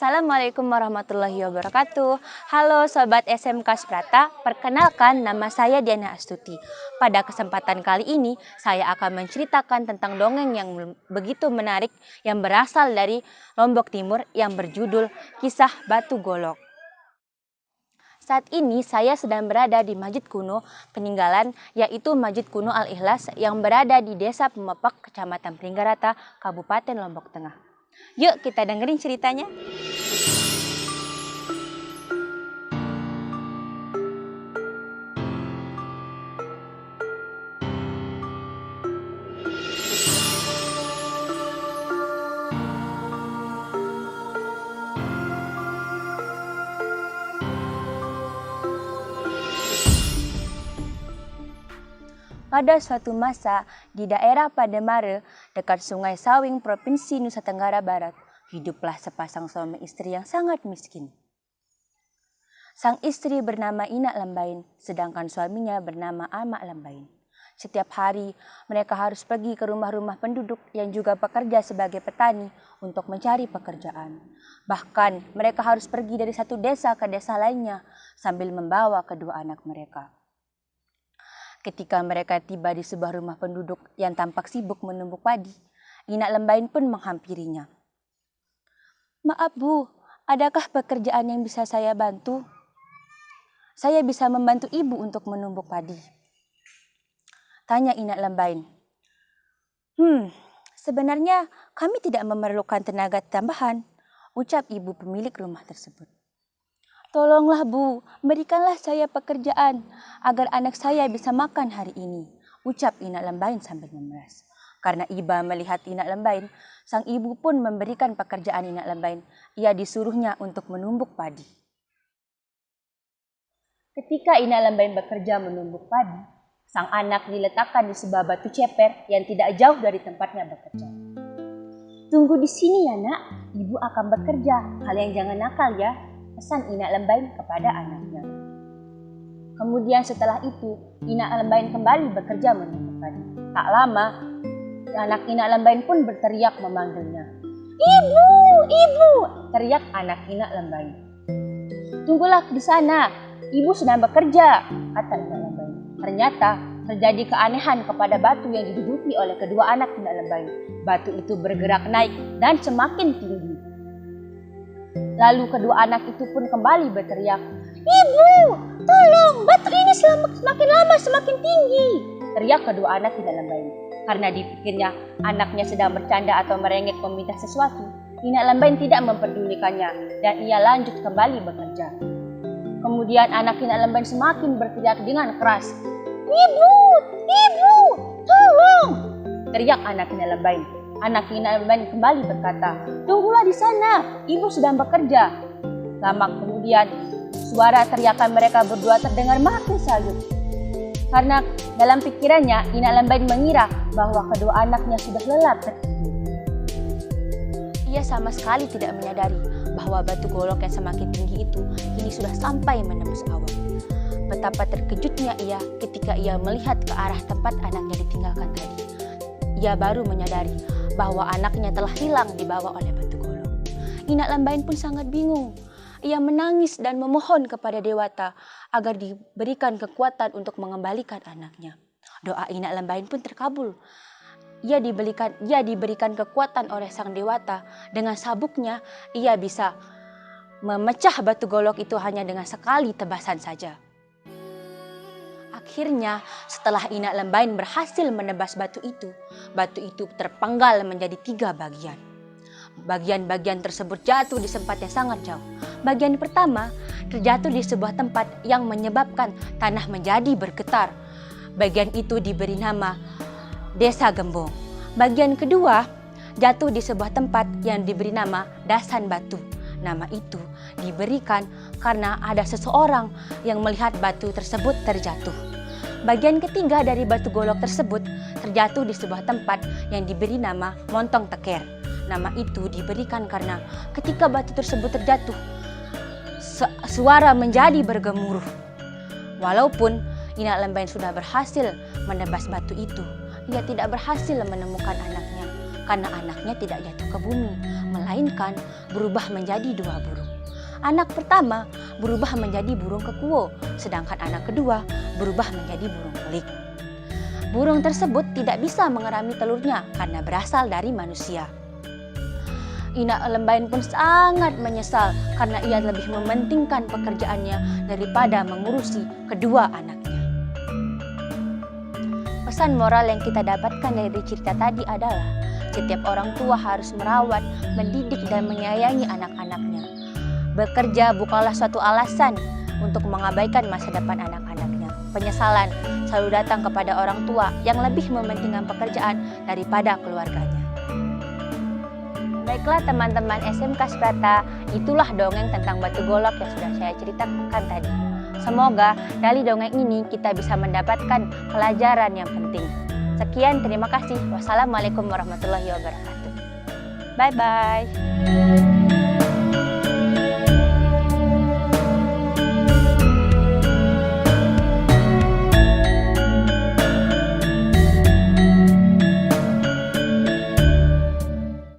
Assalamualaikum warahmatullahi wabarakatuh. Halo Sobat SMK Sprata, perkenalkan nama saya Diana Astuti. Pada kesempatan kali ini, saya akan menceritakan tentang dongeng yang begitu menarik yang berasal dari Lombok Timur yang berjudul Kisah Batu Golok. Saat ini saya sedang berada di Masjid Kuno peninggalan, yaitu Masjid Kuno Al-Ikhlas yang berada di Desa Pemepak, Kecamatan Pringgarata, Kabupaten Lombok Tengah. Yuk kita dengerin ceritanya. Pada suatu masa, di daerah Pademare, dekat Sungai Sawing, Provinsi Nusa Tenggara Barat, hiduplah sepasang suami istri yang sangat miskin. Sang istri bernama Inak Lembain, sedangkan suaminya bernama Amak Lembain. Setiap hari, mereka harus pergi ke rumah-rumah penduduk yang juga bekerja sebagai petani untuk mencari pekerjaan. Bahkan, mereka harus pergi dari satu desa ke desa lainnya sambil membawa kedua anak mereka. Ketika mereka tiba di sebuah rumah penduduk yang tampak sibuk menumbuk padi, Inak Lembain pun menghampirinya. "Maaf Bu, adakah pekerjaan yang bisa saya bantu? Saya bisa membantu Ibu untuk menumbuk padi," tanya Inak Lembain. Sebenarnya kami tidak memerlukan tenaga tambahan," ucap ibu pemilik rumah tersebut. "Tolonglah Bu, berikanlah saya pekerjaan agar anak saya bisa makan hari ini," ucap Inak Lembain sambil memeras. Karena iba melihat Inak Lembain, sang ibu pun memberikan pekerjaan Inak Lembain. Ia disuruhnya untuk menumbuk padi. Ketika Inak Lembain bekerja menumbuk padi, sang anak diletakkan di sebuah batu ceper yang tidak jauh dari tempatnya bekerja. "Tunggu di sini ya Nak, Ibu akan bekerja. Kalian jangan nakal ya," pesan Inak Lembain kepada anaknya. Kemudian setelah itu, Inak Lembain kembali bekerja menumbuk padi. Tak lama, anak Inak Lembain pun berteriak memanggilnya. "Ibu, Ibu!" teriak anak Inak Lembain. "Tunggulah di sana, Ibu sedang bekerja," kata Inak Lembain. Ternyata terjadi keanehan kepada batu yang diduduki oleh kedua anak Inak Lembain. Batu itu bergerak naik dan semakin tinggi. Lalu kedua anak itu pun kembali berteriak, "Ibu, tolong, batu ini semakin lama semakin tinggi," teriak kedua anak Inak Lembain. Karena dipikirnya anaknya sedang bercanda atau merengek meminta sesuatu, Inak Lembain tidak memperdulikannya dan ia lanjut kembali bekerja. Kemudian anak Inak Lembain semakin berteriak dengan keras, "Ibu, Ibu, tolong!" teriak anak Inak Lembain. Anak Inak Lembain kembali berkata, "Tunggulah di sana, Ibu sedang bekerja." Lama kemudian, suara teriakan mereka berdua terdengar makin salut. Karena dalam pikirannya, Inak Lembain mengira bahwa kedua anaknya sudah lelap tertidur. Ia sama sekali tidak menyadari bahwa batu golok yang semakin tinggi itu kini sudah sampai menembus awan. Betapa terkejutnya ia ketika ia melihat ke arah tempat anaknya ditinggalkan tadi. Ia baru menyadari bahwa anaknya telah hilang dibawa oleh batu golok. Inak Lembain pun sangat bingung. Ia menangis dan memohon kepada Dewata agar diberikan kekuatan untuk mengembalikan anaknya. Doa Inak Lembain pun terkabul. Ia diberikan kekuatan oleh sang Dewata. Dengan sabuknya, ia bisa memecah batu golok itu hanya dengan sekali tebasan saja. Akhirnya, setelah Inak Lembain berhasil menebas batu itu terpenggal menjadi 3 bagian. Bagian-bagian tersebut jatuh di tempat yang sangat jauh. Bagian pertama terjatuh di sebuah tempat yang menyebabkan tanah menjadi bergetar. Bagian itu diberi nama Desa Gembong. Bagian kedua jatuh di sebuah tempat yang diberi nama Dasan Batu. Nama itu diberikan karena ada seseorang yang melihat batu tersebut terjatuh. Bagian ketiga dari batu golok tersebut terjatuh di sebuah tempat yang diberi nama Montong Teker. Nama itu diberikan karena ketika batu tersebut terjatuh, suara menjadi bergemuruh. Walaupun Inak Lembain sudah berhasil menebas batu itu, ia tidak berhasil menemukan anaknya karena anaknya tidak jatuh ke bumi, melainkan berubah menjadi 2 burung. Anak pertama berubah menjadi burung kekuo, sedangkan anak kedua berubah menjadi burung pelik. Burung tersebut tidak bisa mengerami telurnya karena berasal dari manusia. Ina Lembain pun sangat menyesal karena ia lebih mementingkan pekerjaannya daripada mengurusi kedua anaknya. Pesan moral yang kita dapatkan dari cerita tadi adalah setiap orang tua harus merawat, mendidik, dan menyayangi anak-anaknya. Bekerja bukanlah suatu alasan untuk mengabaikan masa depan anak-anaknya. Penyesalan selalu datang kepada orang tua yang lebih mementingkan pekerjaan daripada keluarganya. Baiklah teman-teman SMK Sprata, itulah dongeng tentang batu golok yang sudah saya ceritakan tadi. Semoga dari dongeng ini kita bisa mendapatkan pelajaran yang penting. Sekian, terima kasih. Wassalamualaikum warahmatullahi wabarakatuh. Bye-bye.